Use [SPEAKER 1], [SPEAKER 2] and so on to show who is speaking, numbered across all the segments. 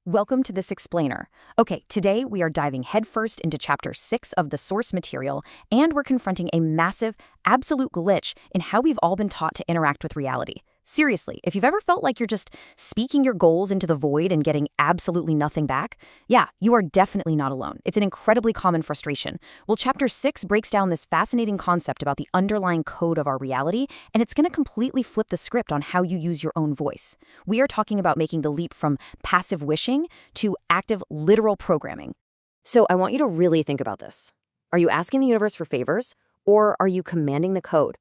[SPEAKER 1] Welcome to this explainer. Okay, today we are diving headfirst into Chapter 6 of the source material, and we're confronting a massive, absolute glitch in how we've all been taught to interact with reality. Seriously, if you've ever felt like you're just speaking your goals into the void and getting absolutely nothing back, yeah, you are definitely not alone. It's an incredibly common frustration. Well, Chapter 6 breaks down this fascinating concept about the underlying code of our reality, and it's going to completely flip the script on how you use your own voice. We are talking about making the leap from passive wishing to active, literal programming.
[SPEAKER 2] So I want you to really think about this. Are you asking the universe for favors, or are you commanding the code?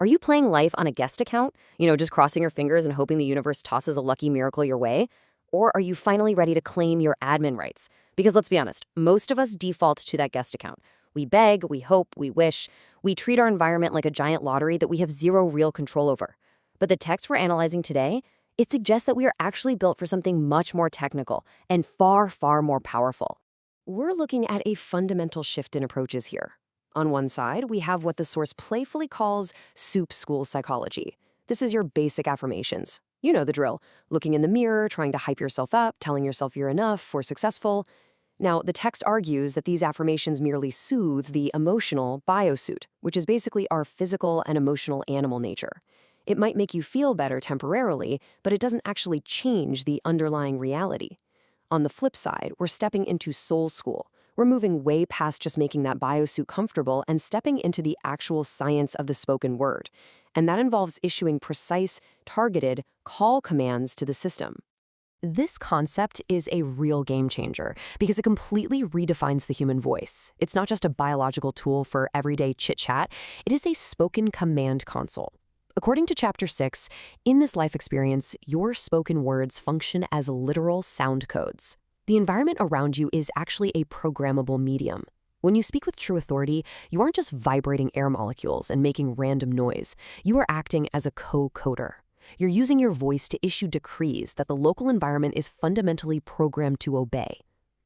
[SPEAKER 2] Are you playing life on a guest account, just crossing your fingers and hoping the universe tosses a lucky miracle your way? Or are you finally ready to claim your admin rights? Because let's be honest, most of us default to that guest account. We beg, we hope, we wish. We treat our environment like a giant lottery that we have zero real control over. But the text we're analyzing today, it suggests that we are actually built for something much more technical and far, far more powerful. We're looking at a fundamental shift in approaches here. On one side, we have what the source playfully calls soup school psychology. This is your basic affirmations. You know the drill. Looking in the mirror, trying to hype yourself up, telling yourself you're enough or successful. Now, the text argues that these affirmations merely soothe the emotional biosuit, which is basically our physical and emotional animal nature. It might make you feel better temporarily, but it doesn't actually change the underlying reality. On the flip side, we're stepping into soul school. We're moving way past just making that biosuit comfortable and stepping into the actual science of the spoken word. And that involves issuing precise, targeted call commands to the system. This concept is a real game changer because it completely redefines the human voice. It's not just a biological tool for everyday chit-chat, it is a spoken command console. According to Chapter 6, in this life experience, your spoken words function as literal sound codes. The environment around you is actually a programmable medium. When you speak with true authority, you aren't just vibrating air molecules and making random noise. You are acting as a co-coder. You're using your voice to issue decrees that the local environment is fundamentally programmed to obey.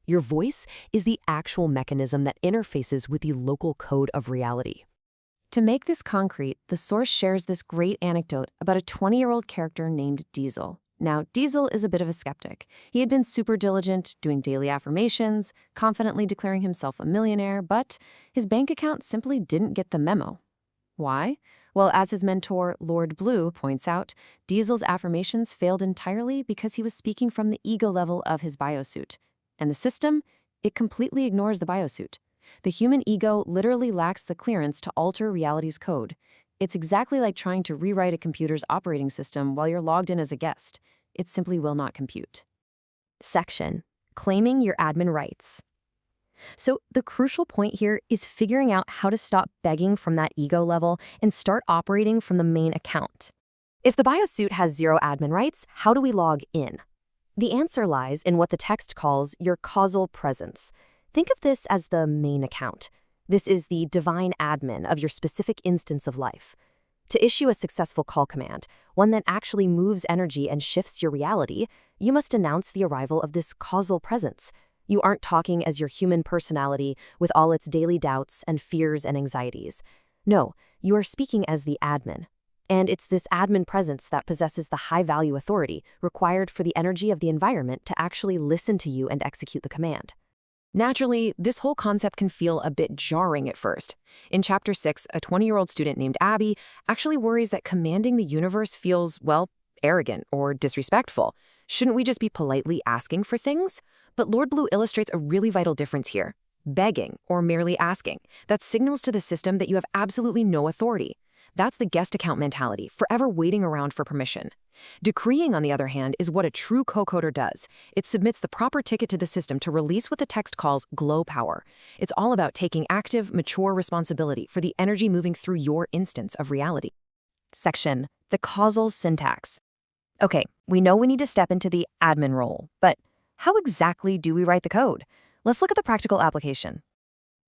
[SPEAKER 2] Your voice is the actual mechanism that interfaces with the local code of reality. To make this concrete, the source shares this great anecdote about a 20-year-old character named Diesel. Now, Diesel is a bit of a skeptic. He had been super diligent, doing daily affirmations, confidently declaring himself a millionaire, but his bank account simply didn't get the memo. Why? Well, as his mentor, Lord Blue, points out, Diesel's affirmations failed entirely because he was speaking from the ego level of his biosuit. And the system, it completely ignores the biosuit. The human ego literally lacks the clearance to alter reality's code. It's exactly like trying to rewrite a computer's operating system while you're logged in as a guest. It simply will not compute. Section: Claiming your admin rights. So the crucial point here is figuring out how to stop begging from that ego level and start operating from the main account. If the biosuit has zero admin rights, how do we log in? The answer lies in what the text calls your causal presence. Think of this as the main account. This is the divine admin of your specific instance of life. To issue a successful call command, one that actually moves energy and shifts your reality, you must announce the arrival of this causal presence. You aren't talking as your human personality with all its daily doubts and fears and anxieties. No, you are speaking as the admin. And it's this admin presence that possesses the high-value authority required for the energy of the environment to actually listen to you and execute the command. Naturally, this whole concept can feel a bit jarring at first. In Chapter 6, a 20-year-old student named Abby actually worries that commanding the universe feels, well, arrogant or disrespectful. Shouldn't we just be politely asking for things? But Lord Blue illustrates a really vital difference here. Begging, or merely asking, that signals to the system that you have absolutely no authority. That's the guest account mentality, forever waiting around for permission. Decreeing, on the other hand, is what a true co-coder does. It submits the proper ticket to the system to release what the text calls glow power. It's all about taking active, mature responsibility for the energy moving through your instance of reality. Section: The causal syntax. Okay, we know we need to step into the admin role, but how exactly do we write the code? Let's look at the practical application.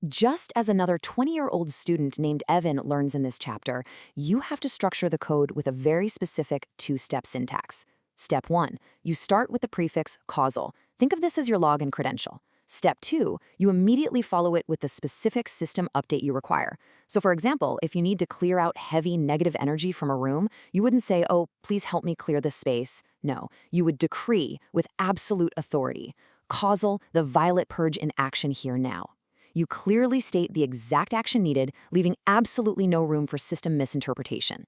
[SPEAKER 2] Just as another 20-year-old student named Evan learns in this chapter, you have to structure the code with a very specific two-step syntax. Step 1, you start with the prefix causal. Think of this as your login credential.
[SPEAKER 1] Step 2, you immediately follow it with the specific system update you require. So for example, if you need to clear out heavy negative energy from a room, you wouldn't say, "Oh, please help me clear this space." No, you would decree with absolute authority. Causal, the violet purge in action here now. You clearly state the exact action needed, leaving absolutely no room for system misinterpretation.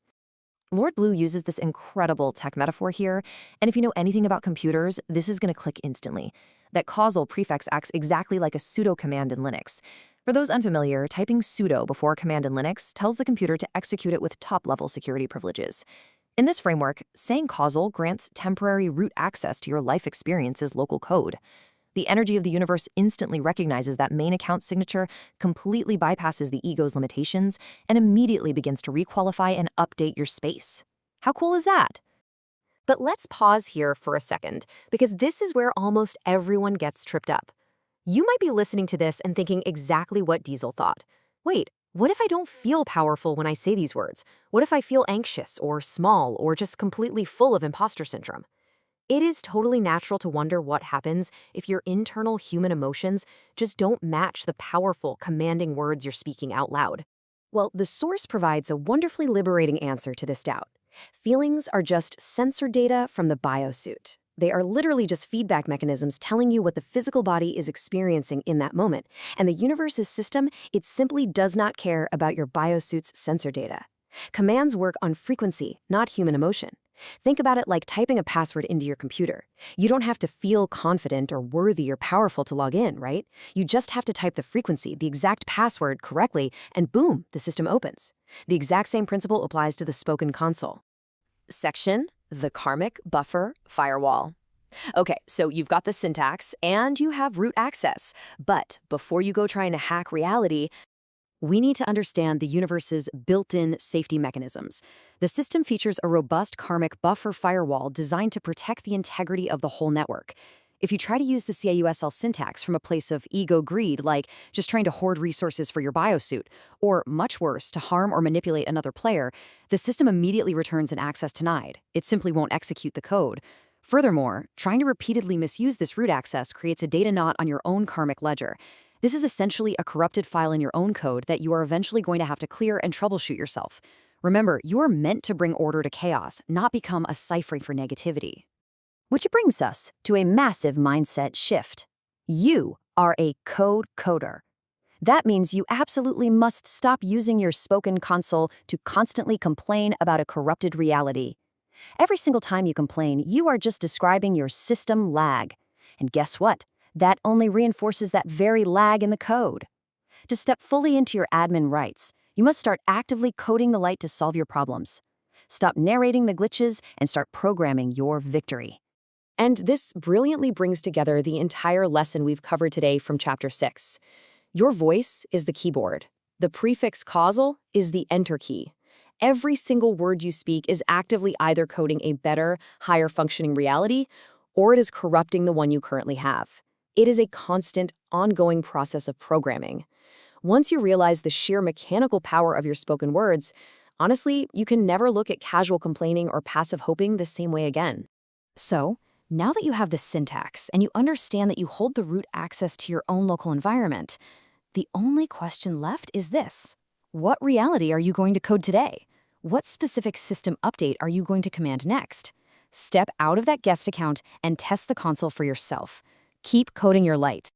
[SPEAKER 1] Lord Blue uses this incredible tech metaphor here, and if you know anything about computers, this is going to click instantly. That causal prefix acts exactly like a sudo command in Linux. For those unfamiliar, typing sudo before a command in Linux tells the computer to execute it with top-level security privileges. In this framework, saying causal grants temporary root access to your life experience's local code. The energy of the universe instantly recognizes that main account signature, completely bypasses the ego's limitations, and immediately begins to requalify and update your space. How cool is that? But let's pause here for a second, because this is where almost everyone gets tripped up. You might be listening to this and thinking exactly what Diesel thought. Wait, what if I don't feel powerful when I say these words? What if I feel anxious or small or just completely full of imposter syndrome? It is totally natural to wonder what happens if your internal human emotions just don't match the powerful, commanding words you're speaking out loud. Well, the source provides a wonderfully liberating answer to this doubt. Feelings are just sensor data from the biosuit. They are literally just feedback mechanisms telling you what the physical body is experiencing in that moment. And the universe's system, it simply does not care about your biosuit's sensor data. Commands work on frequency, not human emotion. Think about it like typing a password into your computer. You don't have to feel confident or worthy or powerful to log in, right? You just have to type the frequency, the exact password correctly, and boom, the system opens. The exact same principle applies to the spoken console. Section, the karmic buffer firewall. Okay, so you've got the syntax and you have root access. But before you go trying to hack reality, we need to understand the universe's built-in safety mechanisms. The system features a robust karmic buffer firewall designed to protect the integrity of the whole network. If you try to use the CAUSL syntax from a place of ego greed, like just trying to hoard resources for your biosuit, or much worse, to harm or manipulate another player, the system immediately returns an access denied. It simply won't execute the code. Furthermore, trying to repeatedly misuse this root access creates a data knot on your own karmic ledger. This is essentially a corrupted file in your own code that you are eventually going to have to clear and troubleshoot yourself. Remember, you are meant to bring order to chaos, not become a cipher for negativity. Which brings us to a massive mindset shift. You are a code coder. That means you absolutely must stop using your spoken console to constantly complain about a corrupted reality. Every single time you complain, you are just describing your system lag. And guess what? That only reinforces that very lag in the code. To step fully into your admin rights, you must start actively coding the light to solve your problems. Stop narrating the glitches and start programming your victory. And this brilliantly brings together the entire lesson we've covered today from Chapter 6. Your voice is the keyboard. The prefix causal is the enter key. Every single word you speak is actively either coding a better, higher functioning reality, or it is corrupting the one you currently have. It is a constant, ongoing process of programming. Once you realize the sheer mechanical power of your spoken words, honestly, you can never look at casual complaining or passive hoping the same way again. So, now that you have the syntax and you understand that you hold the root access to your own local environment, the only question left is this. What reality are you going to code today? What specific system update are you going to command next? Step out of that guest account and test the console for yourself. Keep coding your light.